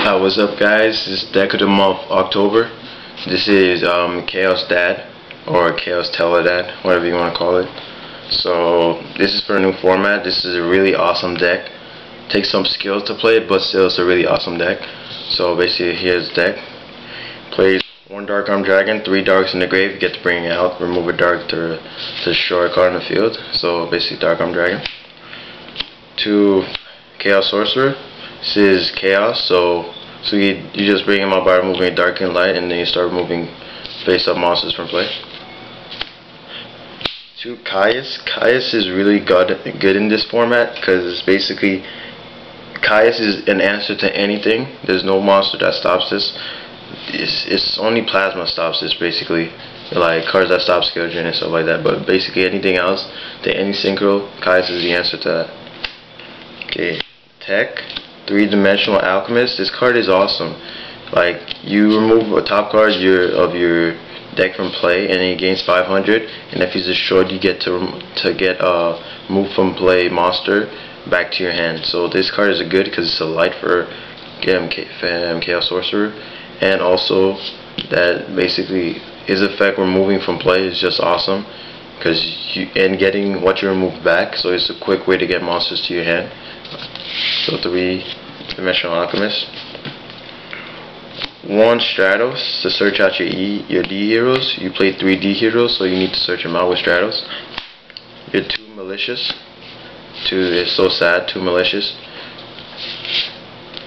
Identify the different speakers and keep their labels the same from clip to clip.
Speaker 1: What's up, guys? This is deck of the month, October. This is Choas Dad, or Choas Dad, whatever you want to call it. So this is for a new format. This is a really awesome deck. Takes some skills to play it, but still it's a really awesome deck. So basically, here's the deck. Plays 1 Dark Arm Dragon, 3 darks in the grave. You get to bring it out, remove a dark to destroy a card in the field. So basically, Dark Arm Dragon. 2 Chaos Sorcerer. This is Chaos, so you just bring him out by removing dark and light, and then you start removing face-up monsters from play. 2 Caius. Caius is really good in this format because it's basically Caius is an answer to anything. There's no monster that stops this. It's only Plasma stops this, basically, like cards that stop skill drain and stuff like that. But basically anything else, any synchro, Caius is the answer to that. Okay, Tech. 3-dimensional alchemist. This card is awesome. Like, you remove a top card of your deck from play, and then he gains 500. And if he's destroyed, you get to get a move from play monster back to your hand. So this card is good because it's a light for Chaos Sorcerer, and also that basically his effect removing from play is just awesome because and getting what you remove back. So it's a quick way to get monsters to your hand. So 3-dimensional alchemist. 1 Stratos to search out your D heroes. You play 3 D heroes, so you need to search them out with Stratos. Your 2 malicious. It's so sad. 2 malicious.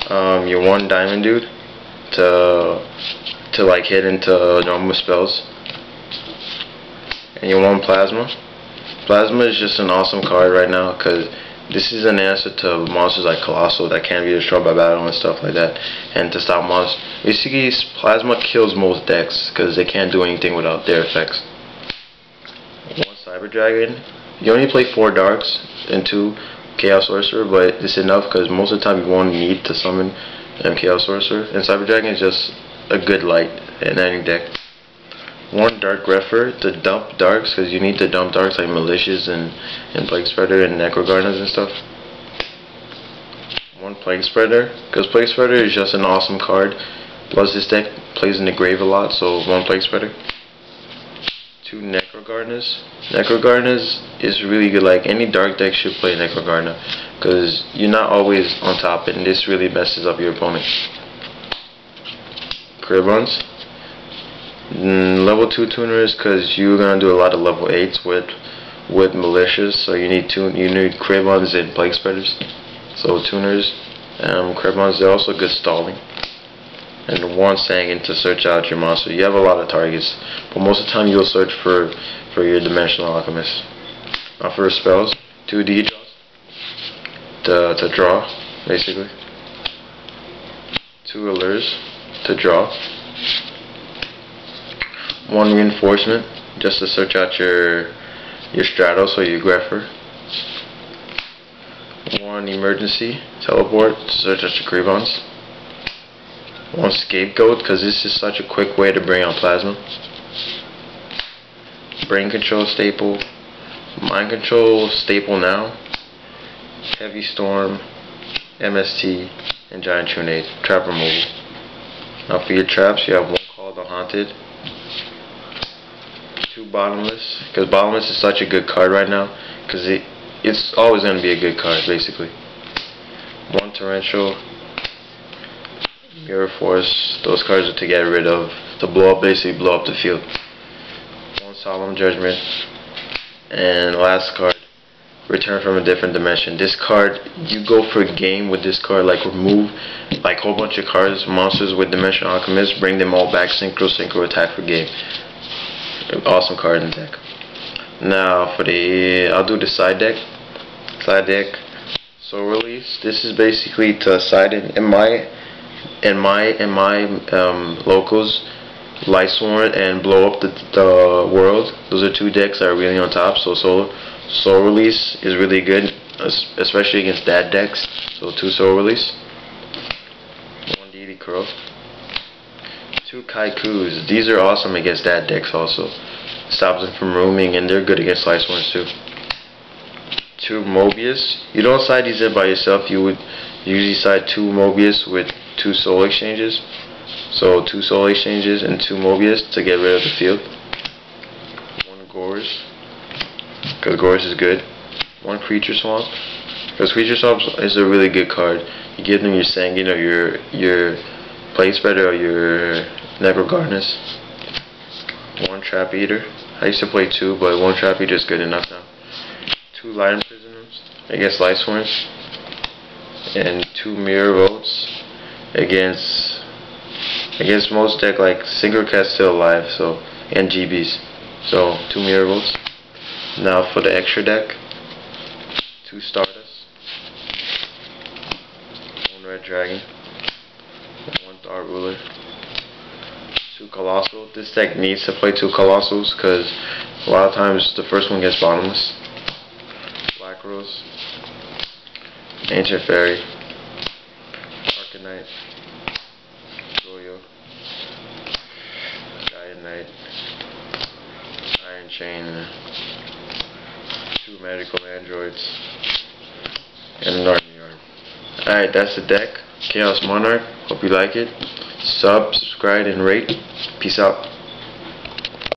Speaker 1: Your 1 diamond dude to like hit into normal spells. And your 1 plasma. Plasma is just an awesome card right now because this is an answer to monsters like Colossal that can be destroyed by battle and stuff like that. And to stop monsters, basically Plasma kills most decks because they can't do anything without their effects. 1 Cyber Dragon. You only play 4 darks and 2 Chaos Sorcerer, but it's enough because most of the time you won't need to summon Chaos Sorcerer. And Cyber Dragon is just a good light in any deck. 1 Dark Grepher to dump darks, because you need to dump darks like Malicious and Plague Spreader and Necro Gardeners and stuff. 1 Plague Spreader, because Plague Spreader is just an awesome card. Plus this deck plays in the grave a lot, so 1 Plague Spreader. 2 Necro Gardeners. Necro Gardeners is really good. Like any dark deck should play Necro Gardener, because you're not always on top, and this really messes up your opponent. Cribons. Level 2 tuners, because you're gonna do a lot of level 8s with malicious, so you need Cribons and Plague Spreaders. So tuners, Cribons, they're also good stalling. And 1 Sanguine to search out your monster. You have a lot of targets, but most of the time you'll search for your dimensional alchemist. For spells, 2 D draws to draw, basically. 2 allures to draw. 1 reinforcement just to search out your Stratos or your Grepher. 1 emergency teleport to search out your Cribons. 1 scapegoat, because this is such a quick way to bring out Plasma. Brain control staple. Mind control staple now. Heavy storm, MST, and giant Trunade. Trap removal. Now for your traps, you have 1 Call the Haunted. 2 Bottomless, because Bottomless is such a good card right now, because it's always going to be a good card, basically. 1 Torrential, Mirror Force, those cards are to get rid of, to basically blow up the field. 1 Solemn Judgment, and last card, Return from a Different Dimension. This card, you go for a game with this card, like remove like a whole bunch of cards, monsters with Dimensional Alchemist, bring them all back, synchro attack for game. Awesome card in the deck. Now for I'll do the side deck. So release. This is basically to side in my locals, Lightsworn and Blow Up the World. Those are 2 decks that are really on top. So Soul Release is really good, especially against Dad decks. So 2 Soul Release. 1 Deity Crow. 2 Kaikus. These are awesome against Dad decks also. Stops them from roaming, and they're good against Lightsworns too. 2 Mobius. You don't side these in by yourself. You would usually side 2 Mobius with 2 soul exchanges. So 2 soul exchanges and 2 Mobius to get rid of the field. 1 Gorz, because Gorz is good. 1 Creature Swamp, because Creature Swamp is a really good card. You give them your Sanguine or your Plate Spreader or your Necrogarnus. 1 Trap Eater. I used to play 2, but 1 Trap Eater is good enough now. 2 Light Imprisoners against Lightsworn, and 2 Mirror Votes against most deck like Synchro Cat's still alive, so, and GBs. So 2 Mirror Votes. Now for the extra deck, 2 Stardust, 1 Red Dragon, 1 Thought Ruler, 2 Colossal. This deck needs to play 2 Colossals because a lot of times the first one gets bottomless. Black Rose, Ancient Fairy, Arcanite, Goyo, Giant Knight, Iron Chain, 2 Magical Androids, and an Army Yarn. Alright, that's the deck. Chaos Monarch. Hope you like it. Subscribe, and rate. Peace out.